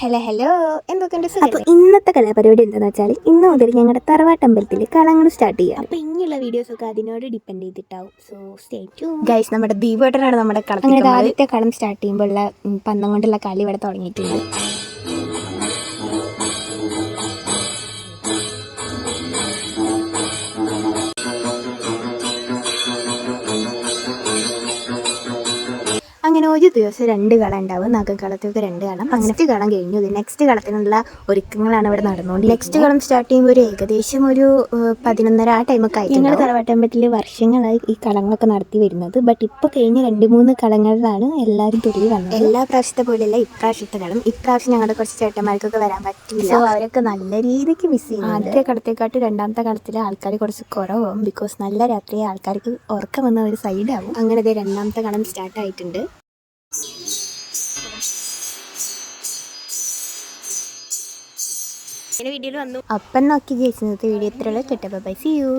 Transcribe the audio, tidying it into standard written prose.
Hello hello, എന്തൊക്കെയുണ്ട്? അപ്പോൾ ഇന്നത്തെ കലാപരിപാടി എന്താണെന്ന് വെച്ചാൽ ഇന്ന് മുതൽ ഞങ്ങളുടെ തറവാട്ടമ്പലത്തിൽ കളങ്ങൾ സ്റ്റാർട്ട് ചെയ്യാം. അപ്പോൾ ഇനിയുള്ള വീഡിയോസൊക്കെ അതിനോട് ഡിപ്പെൻഡ് ചെയ്തിട്ടാവും. So stay tune guys. നമ്മുടെ ദീപേട്ടനാണ് നമ്മുടെ അങ്ങനെ കളത്തിൽ ആദ്യത്തെ കളം സ്റ്റാർട്ട് ചെയ്യുമ്പോൾ ഉള്ള പന്തം കൊണ്ടുള്ള കളി ഇവിടെ തുടങ്ങിയിട്ടുണ്ട്. അങ്ങനെ ഒരു ദിവസം 2 കളം ഉണ്ടാവും. നഖക്കളത്തൊക്കെ 2 കളം. ഫസ്റ്റ് കളം കഴിഞ്ഞു. നെക്സ്റ്റ് കളത്തിനുള്ള ഒരുക്കങ്ങളാണ് ഇവിടെ നടന്നുകൊണ്ട്. നെക്സ്റ്റ് കളം സ്റ്റാർട്ട് ചെയ്യുമ്പോൾ ഏകദേശം ഒരു 11:30 ആ ടൈമൊക്കെ ആയിട്ട്. ഞങ്ങളുടെ തറവാട്ടമ്പലത്തിൽ വർഷങ്ങളായി ഈ കളങ്ങളൊക്കെ നടത്തി വരുന്നത്. ബട്ട് ഇപ്പോൾ കഴിഞ്ഞ 2-3 കളങ്ങളിലാണ് എല്ലാവരും തുള്ളി വന്നത്. എല്ലാ പ്രാവശ്യത്തെ പോലെയല്ല ഇപ്രാവശ്യത്തെ കളം. ഇപ്രാവശ്യം ഞങ്ങളുടെ കുറച്ച് ചേട്ടന്മാർക്കൊക്കെ വരാൻ പറ്റില്ല. സോ അവരൊക്കെ നല്ല രീതിക്ക് മിസ് ചെയ്യും. ആദ്യത്തെ കളത്തെക്കാട്ട് രണ്ടാമത്തെ കളത്തിലെ ആൾക്കാർ കുറച്ച് കുറവാകും. ബിക്കോസ് നല്ല രാത്രി ആൾക്കാർക്ക് ഉറക്കം വന്ന ഒരു സൈഡാവും. അങ്ങനെ രണ്ടാമത്തെ കളം സ്റ്റാർട്ട് ആയിട്ടുണ്ട്. വീഡിയോയിൽ വന്നു. അപ്പം നോക്കി ജയിച്ചത് വീഡിയോ ഇത്രയുള്ള. Bye, see U.